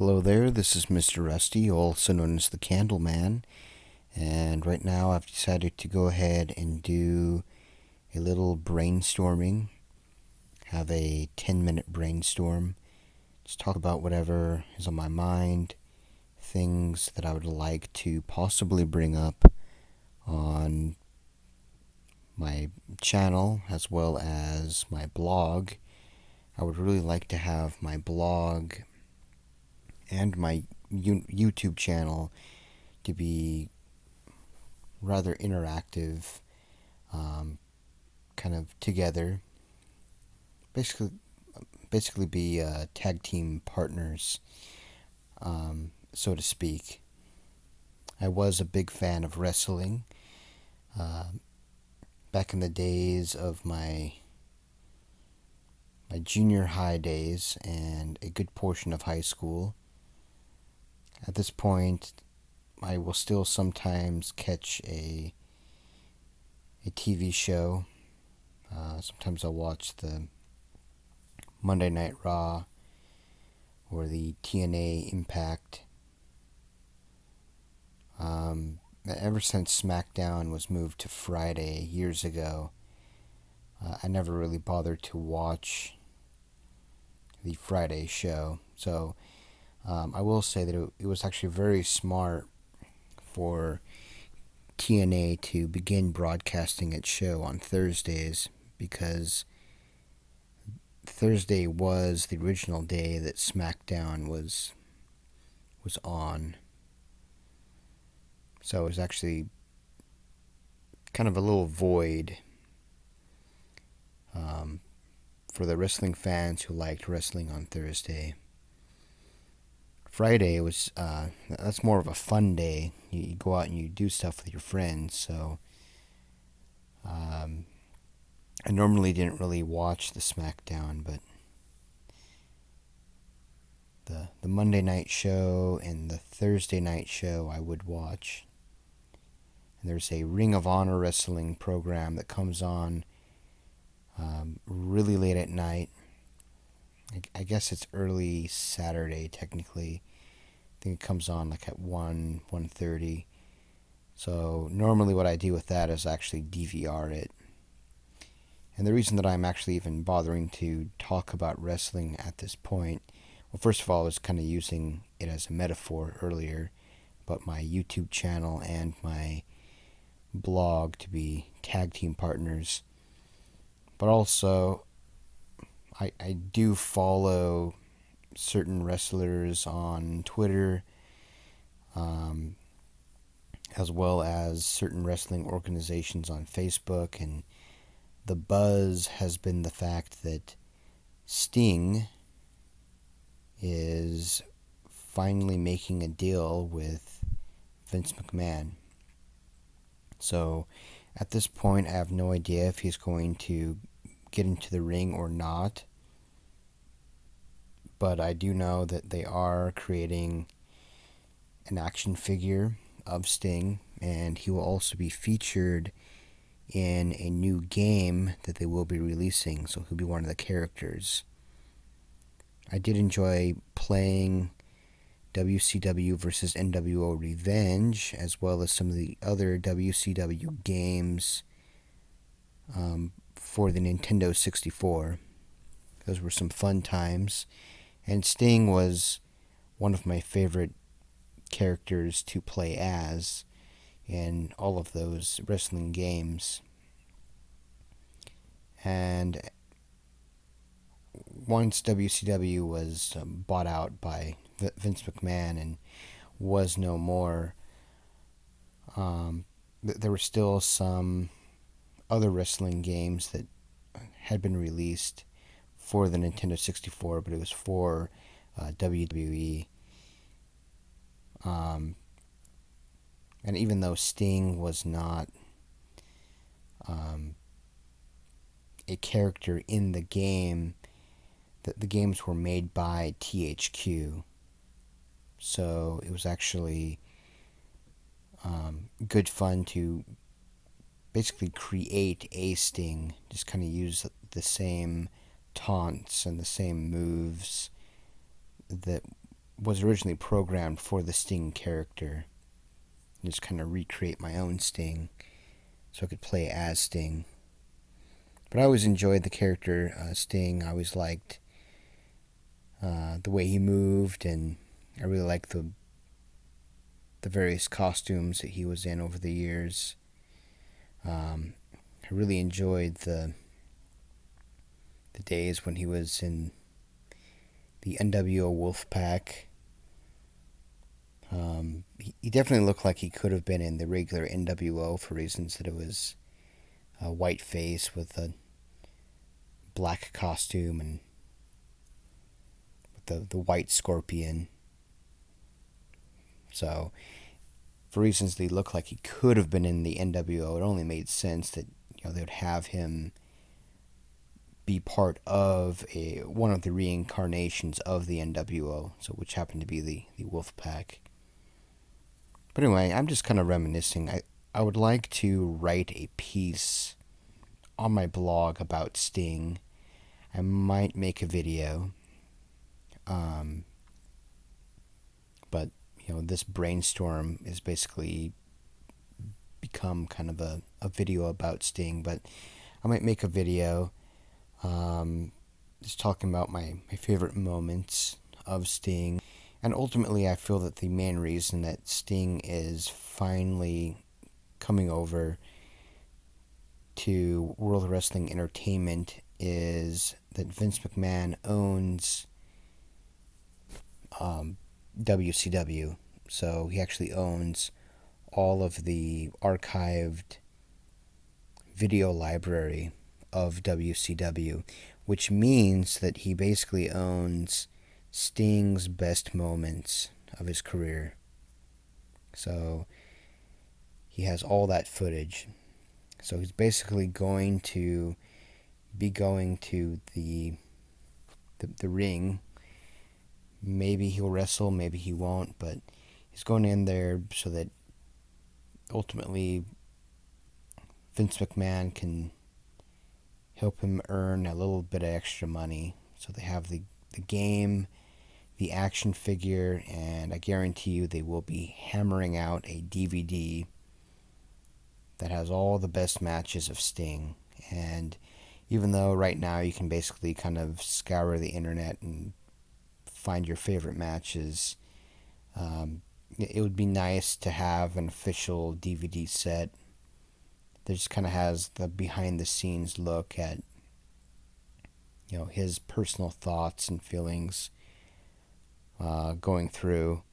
Hello there, this is Mr. Rusty, also known as the Candleman, and right now I've decided to go ahead and do a little brainstorming, have a 10-minute brainstorm, just talk about whatever is on my mind, things that I would like to possibly bring up on my channel as well as my blog. I would really like to have my blog and my YouTube channel to be rather interactive, kind of together. Basically, be tag team partners, so to speak. I was a big fan of wrestling back in the days of my junior high days and a good portion of high school. At this point, I will still sometimes catch a TV show. Sometimes I'll watch the Monday Night Raw or the TNA Impact. Ever since SmackDown was moved to Friday years ago, I never really bothered to watch the Friday show. So I will say that it was actually very smart for TNA to begin broadcasting its show on Thursdays, because Thursday was the original day that SmackDown was on. So it was actually kind of a little void for the wrestling fans who liked wrestling on Thursday. Friday was that's more of a fun day. You go out and you do stuff with your friends. So I normally didn't really watch the SmackDown, but the Monday night show and the Thursday night show I would watch. And there's a Ring of Honor wrestling program that comes on really late at night. I guess it's early Saturday, technically. I think it comes on like at 1:30. So normally what I do with that is actually DVR it. And the reason that I'm actually even bothering to talk about wrestling at this point, well, first of all, I was kind of using it as a metaphor earlier, but my YouTube channel and my blog to be tag team partners. But also, I do follow certain wrestlers on Twitter, as well as certain wrestling organizations on Facebook, and the buzz has been the fact that Sting is finally making a deal with Vince McMahon. So at this point, I have no idea if he's going to get into the ring or not. But I do know that they are creating an action figure of Sting, and he will also be featured in a new game that they will be releasing, so he'll be one of the characters. I did enjoy playing WCW versus NWO Revenge, as well as some of the other WCW games for the Nintendo 64. Those were some fun times, and Sting was one of my favorite characters to play as in all of those wrestling games. And once WCW was bought out by Vince McMahon and was no more, there were still some other wrestling games that had been released for the Nintendo 64, but it was for WWE. And even though Sting was not a character in the game, the games were made by THQ. So it was actually good fun to basically create a Sting, just kind of use the same taunts and the same moves that was originally programmed for the Sting character. Just kind of recreate my own Sting so I could play as Sting. But I always enjoyed the character Sting. I always liked the way he moved, and I really liked the various costumes that he was in over the years. I really enjoyed the days when he was in the NWO Wolfpack. He definitely looked like he could have been in the regular NWO for reasons that it was a white face with a black costume and with the white scorpion. So, for reasons that he looked like he could have been in the NWO, it only made sense that they would have him be part of one of the reincarnations of the NWO, so which happened to be the Wolfpack. But anyway, I'm just kind of reminiscing. I would like to write a piece on my blog about Sting. I might make a video. But, this brainstorm is basically become kind of a video about Sting. But I might make a video just talking about my favorite moments of Sting. And ultimately, I feel that the main reason that Sting is finally coming over to World Wrestling Entertainment is that Vince McMahon owns WCW. So he actually owns all of the archived video library of WCW, which means that he basically owns Sting's best moments of his career. So he has all that footage. So he's basically going to be going to the ring. Maybe he'll wrestle, maybe he won't, but he's going in there so that ultimately Vince McMahon can help him earn a little bit of extra money. So they have the game, the action figure, and I guarantee you they will be hammering out a DVD that has all the best matches of Sting. And even though right now you can basically kind of scour the internet and find your favorite matches, it would be nice to have an official DVD set that just kind of has the behind the scenes look at his personal thoughts and feelings going through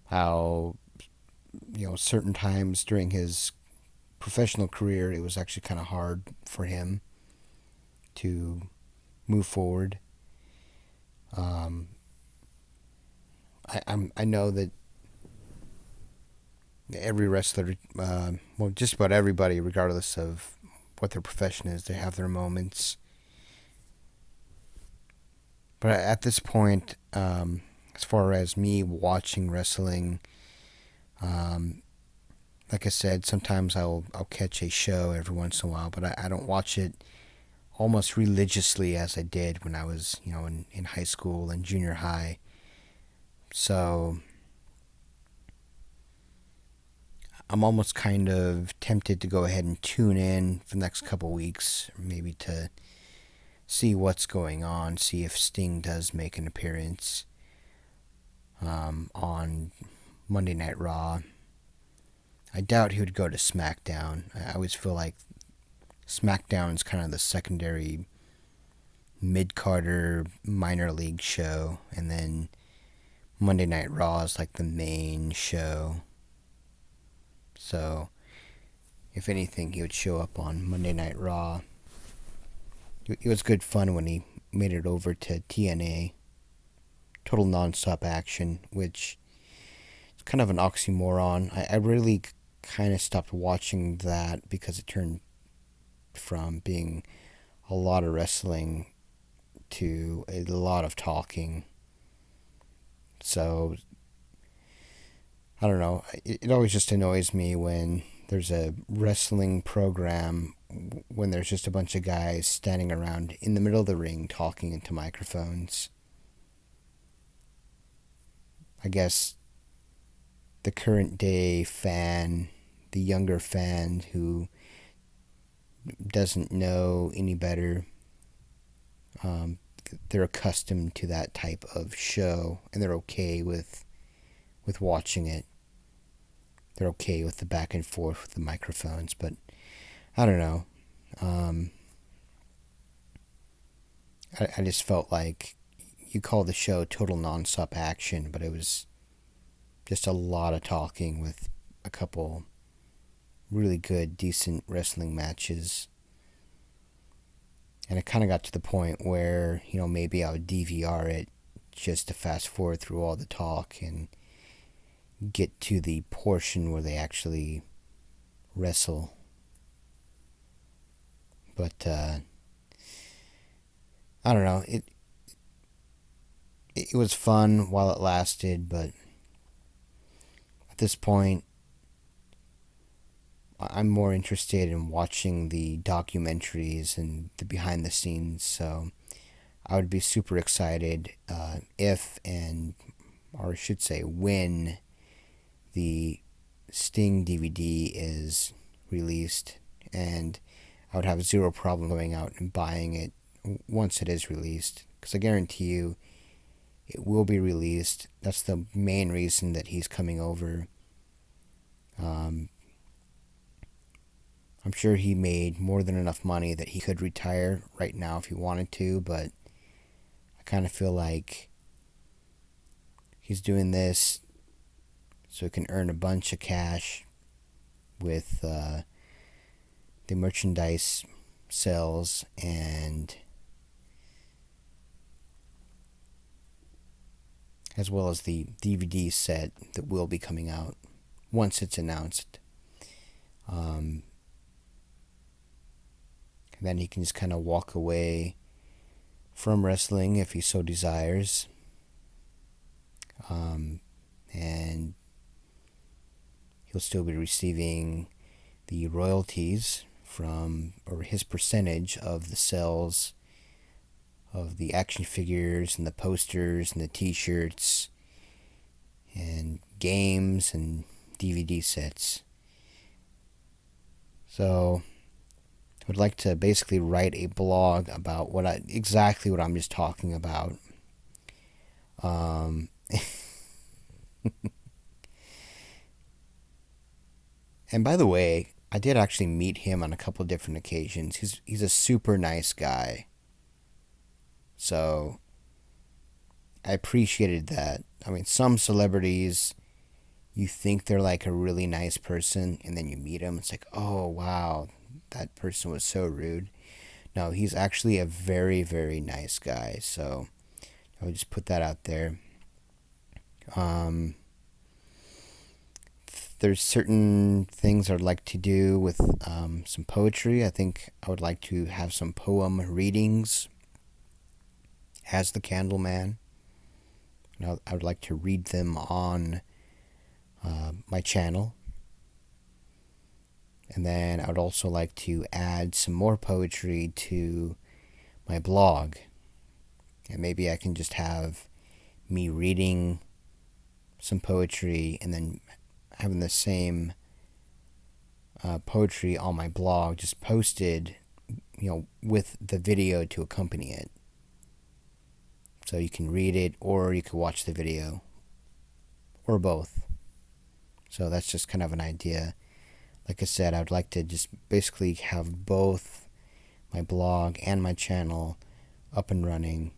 how certain times during his professional career it was actually kind of hard for him to move forward. I know that every wrestler, just about everybody, regardless of what their profession is, they have their moments. But at this point, as far as me watching wrestling, like I said, sometimes I'll catch a show every once in a while, but I don't watch it almost religiously as I did when I was, in high school and junior high. So I'm almost kind of tempted to go ahead and tune in for the next couple weeks, maybe to see what's going on, see if Sting does make an appearance on Monday Night Raw. I doubt he would go to SmackDown. I always feel like SmackDown is kind of the secondary mid-carder minor league show, and then Monday Night Raw is like the main show. So, if anything, he would show up on Monday Night Raw. It was good fun when he made it over to TNA, Total Nonstop Action, which is kind of an oxymoron. I really kind of stopped watching that because it turned from being a lot of wrestling to a lot of talking. So, I don't know. It always just annoys me when there's a wrestling program when there's just a bunch of guys standing around in the middle of the ring talking into microphones. I guess, the current day fan, the younger fan who doesn't know any better, um, they're accustomed to that type of show, and they're okay with watching it. They're okay with the back and forth with the microphones, but I don't know. Um, I just felt like you call the show total nonstop action, but it was just a lot of talking with a couple really good, decent wrestling matches. And it kind of got to the point where, maybe I would DVR it just to fast forward through all the talk and get to the portion where they actually wrestle. But I don't know. It was fun while it lasted, but at this point, I'm more interested in watching the documentaries and the behind the scenes. So I would be super excited if, or I should say, when the Sting DVD is released, and I would have zero problem going out and buying it once it is released, because I guarantee you it will be released. That's the main reason that he's coming over. I'm sure he made more than enough money that he could retire right now if he wanted to, but I kind of feel like he's doing this so he can earn a bunch of cash with the merchandise sales, and as well as the DVD set that will be coming out once it's announced. And then he can just kind of walk away from wrestling if he so desires. And he'll still be receiving the royalties from, or his percentage of the sales of the action figures and the posters and the t-shirts and games and DVD sets. So I would like to basically write a blog about exactly what I'm just talking about. And by the way, I did actually meet him on a couple of different occasions. He's a super nice guy. So I appreciated that. I mean, some celebrities, you think they're like a really nice person, and then you meet them, it's like, oh wow, that person was so rude. No, he's actually a very, very nice guy. So I would just put that out there. There's certain things I'd like to do with some poetry. I think I would like to have some poem readings as the Candleman. I would like to read them on my channel. And then I would also like to add some more poetry to my blog. And maybe I can just have me reading some poetry and then having the same poetry on my blog just posted, with the video to accompany it. So you can read it or you can watch the video, or both. So that's just kind of an idea. Like I said, I would like to just basically have both my blog and my channel up and running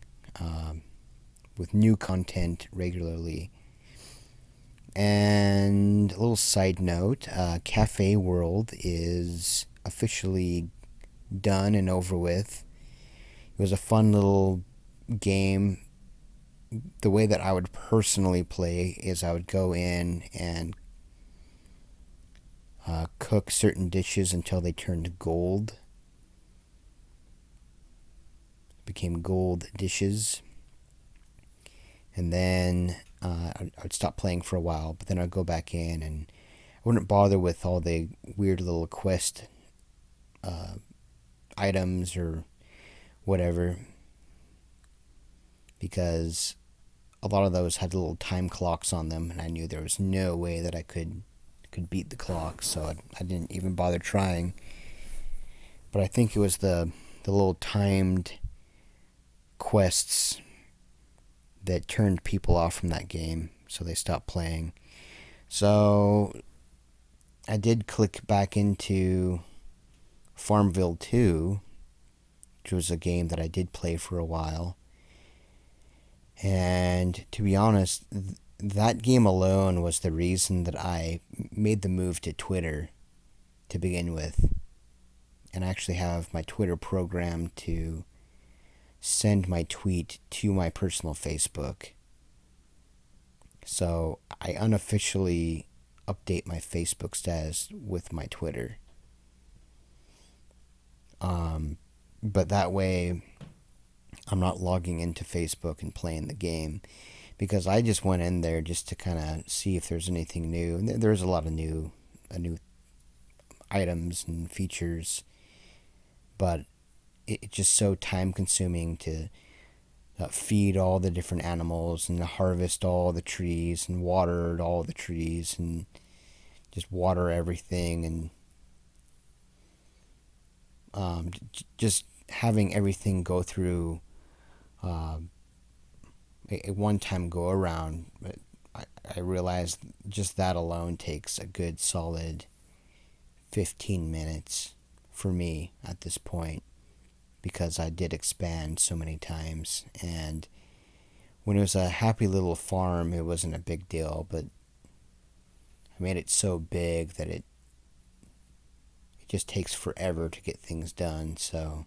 with new content regularly. And a little side note, Cafe World is officially done and over with. It was a fun little game. The way that I would personally play is I would go in and cook certain dishes until they turned gold. Became gold dishes. And then I'd stop playing for a while, but then I'd go back in and I wouldn't bother with all the weird little quest items or whatever, because a lot of those had little time clocks on them, and I knew there was no way that I could beat the clock, so I didn't even bother trying. But I think it was the little timed quests that turned people off from that game, so they stopped playing. So I did click back into Farmville 2, which was a game that I did play for a while. And to be honest, that game alone was the reason that I made the move to Twitter to begin with. And I actually have my Twitter programmed to send my tweet to my personal Facebook. So I unofficially update my Facebook status with my Twitter. But that way, I'm not logging into Facebook and playing the game, because I just went in there just to kind of see if there's anything new. And there's a lot of new items and features, but it's just so time consuming to feed all the different animals and harvest all the trees and water all the trees and just water everything, and just having everything go through a one-time go-around. But I realized just that alone takes a good solid 15 minutes for me at this point, because I did expand so many times. And when it was a happy little farm, it wasn't a big deal, but I made it so big that it just takes forever to get things done. So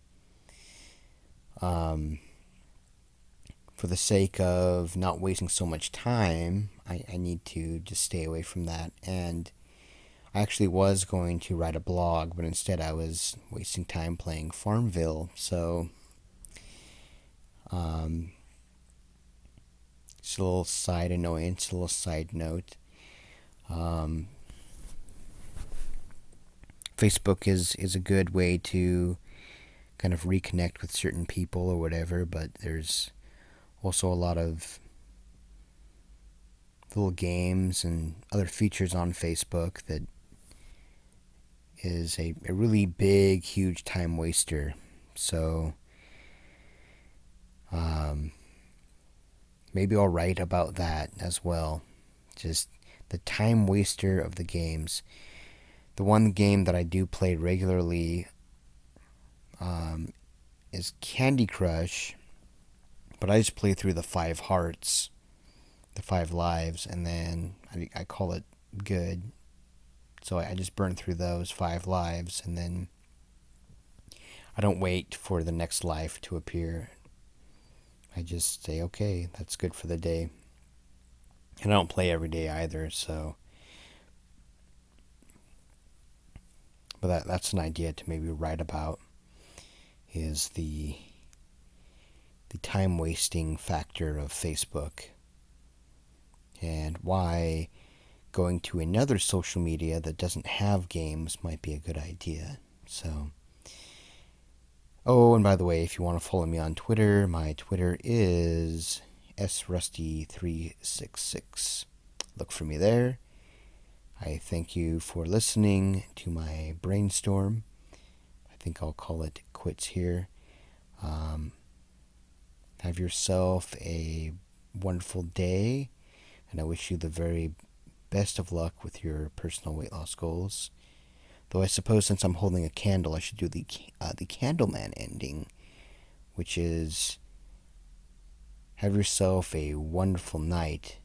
for the sake of not wasting so much time, I need to just stay away from that. And I actually was going to write a blog, but instead I was wasting time playing Farmville. So just a little side annoyance, a little side note. Facebook is a good way to kind of reconnect with certain people or whatever, but there's also a lot of little games and other features on Facebook that is a really big, huge time waster. So maybe I'll write about that as well. Just the time waster of the games. The one game that I do play regularly is Candy Crush, but I just play through the 5 hearts, the 5 lives, and then I call it good. So I just burn through those 5 lives, and then I don't wait for the next life to appear. I just say, okay, that's good for the day. And I don't play every day either, so. But that's an idea to maybe write about, is the time wasting factor of Facebook, and why going to another social media that doesn't have games might be a good idea. So, oh, and by the way, if you want to follow me on Twitter, my Twitter is srusty366. Look for me there. I thank you for listening to my brainstorm. I think I'll call it quits here. Have yourself a wonderful day, and I wish you the very best of luck with your personal weight loss goals. Though I suppose since I'm holding a candle, I should do the Candleman ending, which is, have yourself a wonderful night.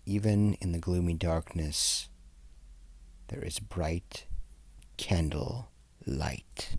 Even in the gloomy darkness, there is bright candle light.